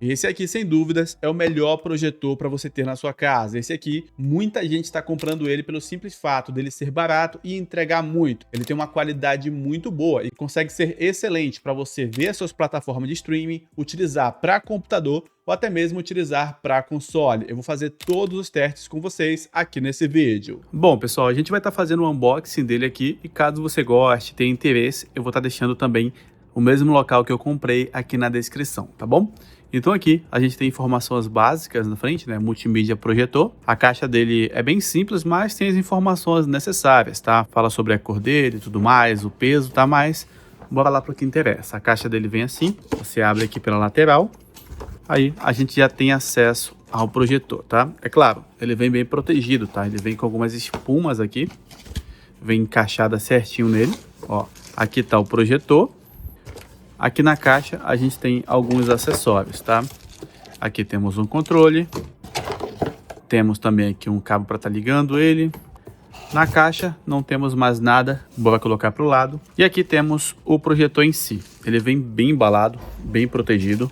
Esse aqui, sem dúvidas, é o melhor projetor para você ter na sua casa. Esse aqui, muita gente está comprando ele pelo simples fato dele ser barato e entregar muito. Ele tem uma qualidade muito boa e consegue ser excelente para você ver as suas plataformas de streaming, utilizar para computador ou até mesmo utilizar para console. Eu vou fazer todos os testes com vocês aqui nesse vídeo. Bom, pessoal, a gente vai estar fazendo um unboxing dele aqui e caso você goste, tenha interesse, eu vou estar deixando também o mesmo local que eu comprei aqui na descrição, tá bom? Então aqui a gente tem informações básicas na frente, né? Multimídia projetor. A caixa dele é bem simples, mas tem as informações necessárias, tá? Fala sobre a cor dele e tudo mais, o peso, tá? Mas bora lá para o que interessa. A caixa dele vem assim, você abre aqui pela lateral, aí a gente já tem acesso ao projetor, tá? É claro, ele vem bem protegido, tá? Ele vem com algumas espumas aqui, vem encaixada certinho nele, ó. Aqui tá o projetor. Aqui na caixa a gente tem alguns acessórios, tá? Aqui temos um controle, temos também aqui um cabo para estar ligando ele. Na caixa não temos mais nada, bora colocar para o lado. E aqui temos o projetor em si. Ele vem bem embalado, bem protegido.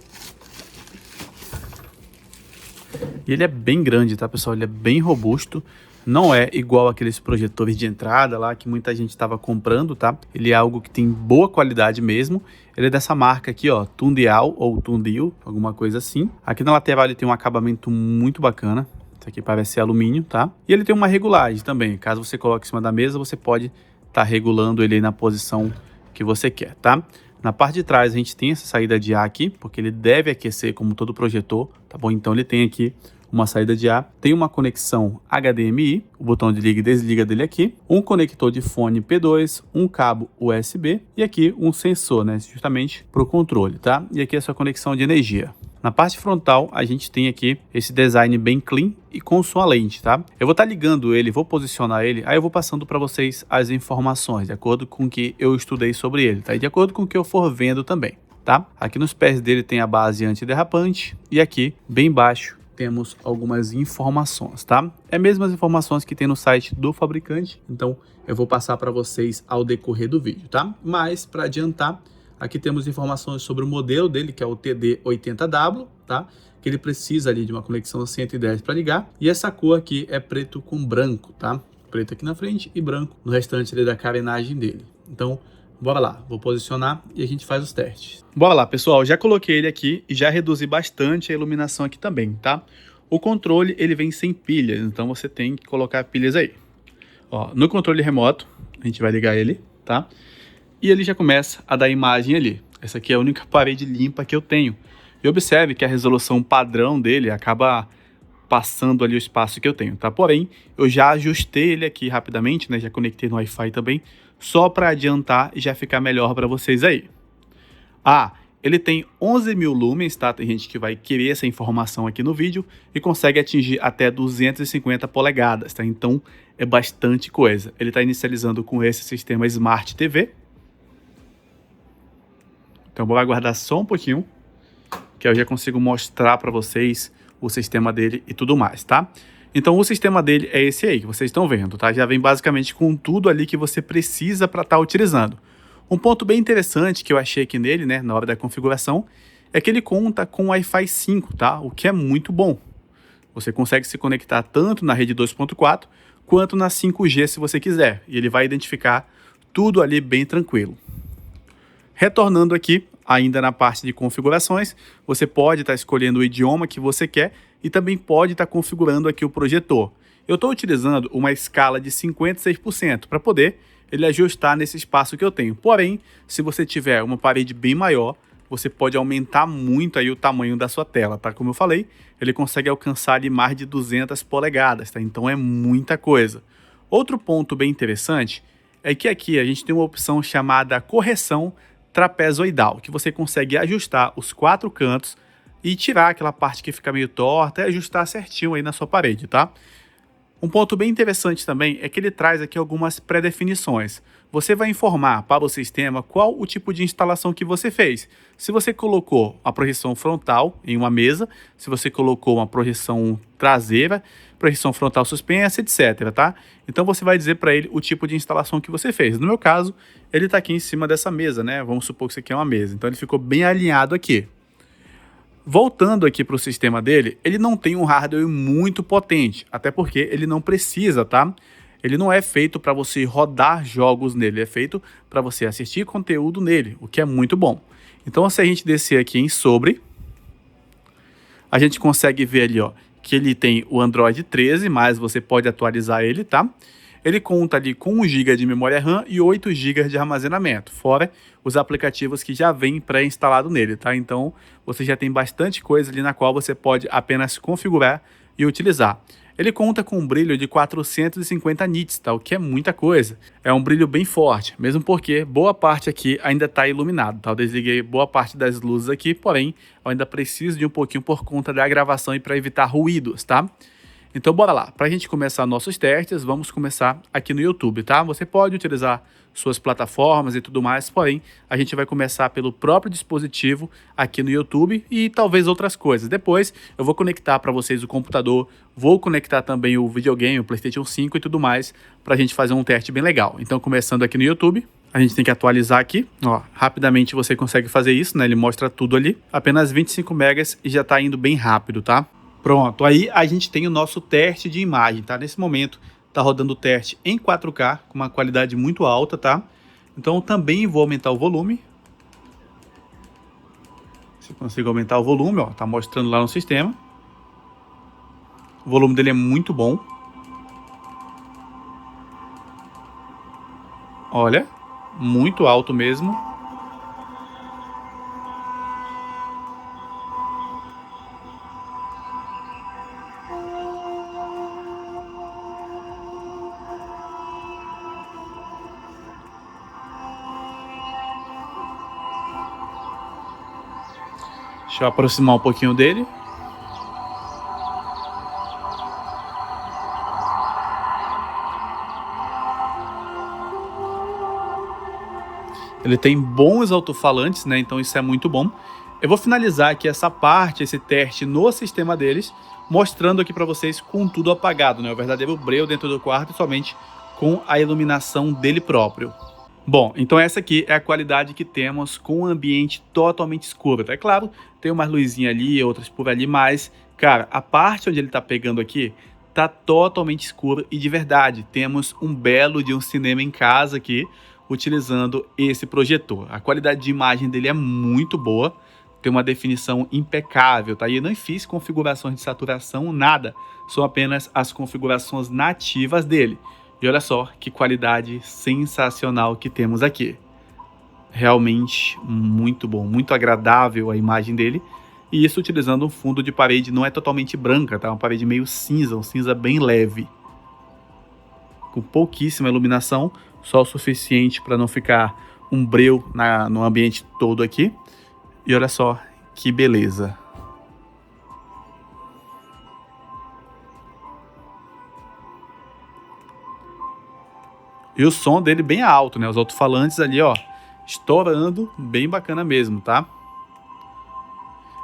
E ele é bem grande, tá, pessoal? Ele é bem robusto. Não é igual aqueles projetores de entrada lá que muita gente estava comprando, tá? Ele é algo que tem boa qualidade mesmo. Ele é dessa marca aqui, ó, Tundial ou Tundil, alguma coisa assim. Aqui na lateral ele tem um acabamento muito bacana. Isso aqui parece ser alumínio, tá? E ele tem uma regulagem também. Caso você coloque em cima da mesa, você pode estar regulando ele aí na posição que você quer, tá? Na parte de trás a gente tem essa saída de ar aqui, porque ele deve aquecer como todo projetor, tá bom? Então ele tem aqui uma saída de ar, tem uma conexão HDMI, o botão de liga e desliga dele aqui, um conector de fone P2, um cabo USB e aqui um sensor, né, justamente para o controle, tá? E aqui a sua conexão de energia. Na parte frontal, a gente tem aqui esse design bem clean e com sua lente, tá? Eu vou estar ligando ele, vou posicionar ele, aí eu vou passando para vocês as informações, de acordo com o que eu estudei sobre ele, tá? E de acordo com o que eu for vendo também, tá? Aqui nos pés dele tem a base antiderrapante e aqui, bem embaixo, temos algumas informações, tá? É mesmo as informações que tem no site do fabricante, então eu vou passar para vocês ao decorrer do vídeo, tá? Mas para adiantar, aqui temos informações sobre o modelo dele, que é o TD80W, tá? Que ele precisa ali de uma conexão 110 para ligar, e essa cor aqui é preto com branco, tá? Preto aqui na frente e branco no restante ali da carenagem dele. Então, bora lá, vou posicionar e a gente faz os testes. Bora lá, pessoal, já coloquei ele aqui e já reduzi bastante a iluminação aqui também, tá? O controle, ele vem sem pilhas, então você tem que colocar pilhas aí. Ó, no controle remoto, a gente vai ligar ele, tá? E ele já começa a dar imagem ali. Essa aqui é a única parede limpa que eu tenho. E observe que a resolução padrão dele acaba passando ali o espaço que eu tenho, tá? Porém, eu já ajustei ele aqui rapidamente, né? Já conectei no Wi-Fi também, só para adiantar e já ficar melhor para vocês aí. Ah, ele tem 11.000 lumens, tá? Tem gente que vai querer essa informação aqui no vídeo e consegue atingir até 250 polegadas, tá? Então, é bastante coisa. Ele está inicializando com esse sistema Smart TV. Então, vou aguardar só um pouquinho, que eu já consigo mostrar para vocês o sistema dele e tudo mais, tá? Então, o sistema dele é esse aí, que vocês estão vendo, tá? Já vem basicamente com tudo ali que você precisa para estar utilizando. Um ponto bem interessante que eu achei aqui nele, né, na hora da configuração, é que ele conta com Wi-Fi 5, tá? O que é muito bom. Você consegue se conectar tanto na rede 2.4 quanto na 5G se você quiser. E ele vai identificar tudo ali bem tranquilo. Retornando aqui, ainda na parte de configurações, você pode estar escolhendo o idioma que você quer e também pode estar configurando aqui o projetor. Eu estou utilizando uma escala de 56% para poder ele ajustar nesse espaço que eu tenho. Porém, se você tiver uma parede bem maior, você pode aumentar muito aí o tamanho da sua tela, tá? Como eu falei, ele consegue alcançar ali mais de 200 polegadas, tá? Então é muita coisa. Outro ponto bem interessante é que aqui a gente tem uma opção chamada correção trapezoidal, que você consegue ajustar os 4 cantos e tirar aquela parte que fica meio torta e ajustar certinho aí na sua parede, tá? Um ponto bem interessante também é que ele traz aqui algumas pré-definições. Você vai informar para o sistema qual o tipo de instalação que você fez. Se você colocou a projeção frontal em uma mesa, se você colocou uma projeção traseira, projeção frontal suspensa, etc, tá? Então você vai dizer para ele o tipo de instalação que você fez. No meu caso, ele está aqui em cima dessa mesa, né? Vamos supor que isso aqui é uma mesa. Então ele ficou bem alinhado aqui. Voltando aqui para o sistema dele, ele não tem um hardware muito potente, até porque ele não precisa, tá? Ele não é feito para você rodar jogos nele, é feito para você assistir conteúdo nele, o que é muito bom. Então, se a gente descer aqui em sobre, a gente consegue ver ali, ó, que ele tem o Android 13, mas você pode atualizar ele, tá? Ele conta ali com 1 GB de memória RAM e 8 GB de armazenamento, fora os aplicativos que já vêm pré-instalado nele, tá? Então, você já tem bastante coisa ali na qual você pode apenas configurar e utilizar. Ele conta com um brilho de 450 nits, tá? O que é muita coisa. É um brilho bem forte, mesmo porque boa parte aqui ainda está iluminado, tá? Eu desliguei boa parte das luzes aqui, porém, eu ainda preciso de um pouquinho por conta da gravação e para evitar ruídos, tá? Então, bora lá. Para a gente começar nossos testes, vamos começar aqui no YouTube, tá? Você pode utilizar suas plataformas e tudo mais, porém, a gente vai começar pelo próprio dispositivo aqui no YouTube e talvez outras coisas. Depois, eu vou conectar para vocês o computador, vou conectar também o videogame, o PlayStation 5 e tudo mais, para a gente fazer um teste bem legal. Então, começando aqui no YouTube, a gente tem que atualizar aqui, ó, rapidamente você consegue fazer isso, né? Ele mostra tudo ali, apenas 25 megas e já está indo bem rápido, tá? Pronto, aí a gente tem o nosso teste de imagem, tá? Nesse momento tá rodando o teste em 4K com uma qualidade muito alta, tá? Então também vou aumentar o volume. Se eu consigo aumentar o volume, ó, tá mostrando lá no sistema. O volume dele é muito bom. Olha, muito alto mesmo. Deixa eu aproximar um pouquinho dele. Ele tem bons alto-falantes, né? Então isso é muito bom. Eu vou finalizar aqui essa parte, esse teste no sistema deles, mostrando aqui para vocês com tudo apagado, né? O verdadeiro breu dentro do quarto, somente com a iluminação dele próprio. Bom, então essa aqui é a qualidade que temos com o ambiente totalmente escuro. É claro, tem umas luzinhas ali, outras por ali, mas, cara, a parte onde ele tá pegando aqui tá totalmente escuro e de verdade, temos um belo de um cinema em casa aqui, utilizando esse projetor. A qualidade de imagem dele é muito boa, tem uma definição impecável, tá? E eu não fiz configurações de saturação, nada, são apenas as configurações nativas dele. E olha só que qualidade sensacional que temos aqui. Realmente muito bom, muito agradável a imagem dele. E isso utilizando um fundo de parede, não é totalmente branca, tá? Uma parede meio cinza, um cinza bem leve. Com pouquíssima iluminação, só o suficiente para não ficar um breu no ambiente todo aqui. E olha só que beleza. E o som dele bem alto, né? Os alto-falantes ali, ó, estourando, bem bacana mesmo, tá?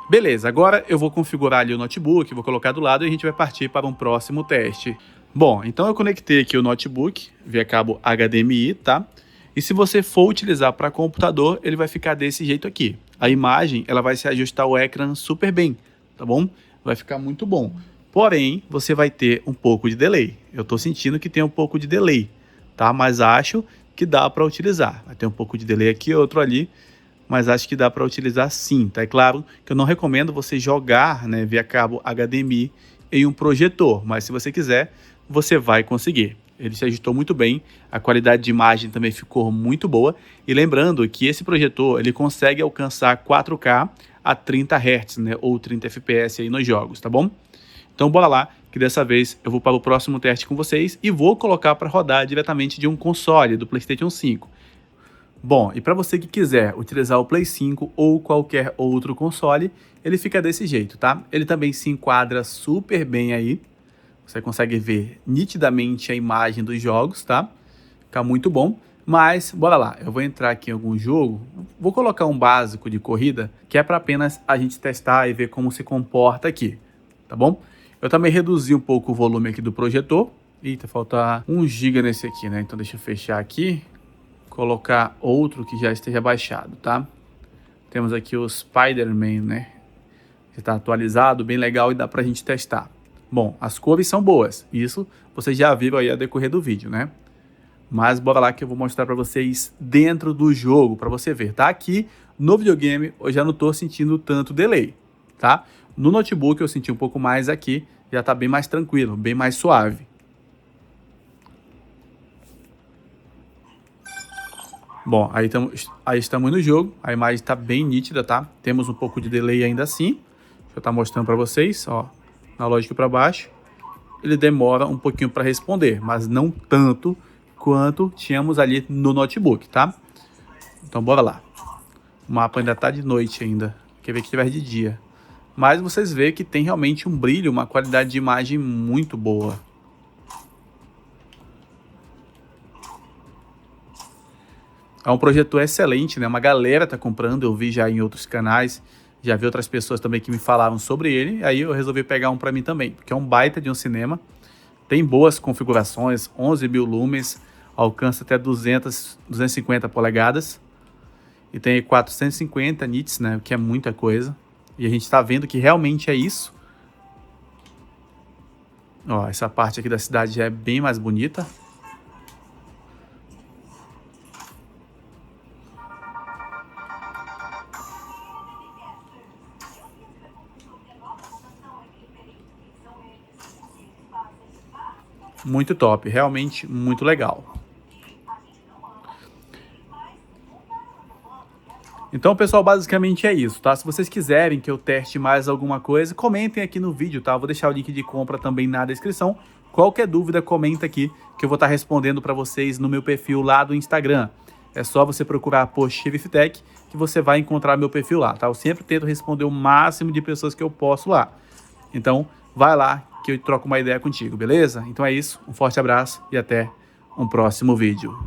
Beleza, agora eu vou configurar ali o notebook, vou colocar do lado e a gente vai partir para um próximo teste. Bom, então eu conectei aqui o notebook via cabo HDMI, tá? E se você for utilizar para computador, ele vai ficar desse jeito aqui. A imagem, ela vai se ajustar ao ecrã super bem, tá bom? Vai ficar muito bom. Porém, você vai ter um pouco de delay. Eu tô sentindo que tem um pouco de delay, tá? Mas acho que dá para utilizar. Vai ter um pouco de delay aqui, outro ali, mas acho que dá para utilizar sim, tá? É claro que eu não recomendo você jogar, né, via cabo HDMI em um projetor, mas se você quiser, você vai conseguir. Ele se ajustou muito bem, a qualidade de imagem também ficou muito boa. E lembrando que esse projetor ele consegue alcançar 4K a 30 Hz, né, ou 30 FPS aí nos jogos, tá bom? Então bora lá, que dessa vez eu vou para o próximo teste com vocês e vou colocar para rodar diretamente de um console do PlayStation 5. Bom, e para você que quiser utilizar o Play 5 ou qualquer outro console, ele fica desse jeito, tá? Ele também se enquadra super bem aí. Você consegue ver nitidamente a imagem dos jogos, tá? Fica muito bom. Mas, bora lá, eu vou entrar aqui em algum jogo, vou colocar um básico de corrida, que é para apenas a gente testar e ver como se comporta aqui, tá bom? Eu também reduzi um pouco o volume aqui do projetor. Eita, falta 1 GB nesse aqui, né? Então deixa eu fechar aqui, colocar outro que já esteja baixado, tá? Temos aqui o Spider-Man, né? Já está atualizado, bem legal e dá para a gente testar. Bom, as cores são boas, isso vocês já viram aí a decorrer do vídeo, né? Mas bora lá que eu vou mostrar para vocês dentro do jogo, para você ver. Tá aqui no videogame, eu já não estou sentindo tanto delay, tá? No notebook eu senti um pouco mais aqui, já está bem mais tranquilo, bem mais suave. Bom, aí estamos no jogo, a imagem está bem nítida, tá? Temos um pouco de delay ainda assim. Deixa eu estar mostrando para vocês, ó, na lógica para baixo. Ele demora um pouquinho para responder, mas não tanto quanto tínhamos ali no notebook, tá? Então bora lá. O mapa ainda tá de noite ainda, quer ver que estiver de dia. Mas vocês veem que tem realmente um brilho, uma qualidade de imagem muito boa. É um projetor excelente, né? Uma galera tá comprando, eu vi já em outros canais, já vi outras pessoas também que me falaram sobre ele, aí eu resolvi pegar um para mim também, porque é um baita de um cinema, tem boas configurações, 11.000 lumens, alcança até 250 polegadas, e tem 450 nits, né? O que é muita coisa, e a gente tá vendo que realmente é isso. Ó, essa parte aqui da cidade já é bem mais bonita. Muito top, realmente muito legal. Então, pessoal, basicamente é isso, tá? Se vocês quiserem que eu teste mais alguma coisa, comentem aqui no vídeo, tá? Vou deixar o link de compra também na descrição. Qualquer dúvida, comenta aqui, que eu vou estar respondendo para vocês no meu perfil lá do Instagram. É só você procurar por Sheriff que você vai encontrar meu perfil lá, tá? Eu sempre tento responder o máximo de pessoas que eu posso lá. Então, vai lá que eu troco uma ideia contigo, beleza? Então é isso, um forte abraço e até um próximo vídeo.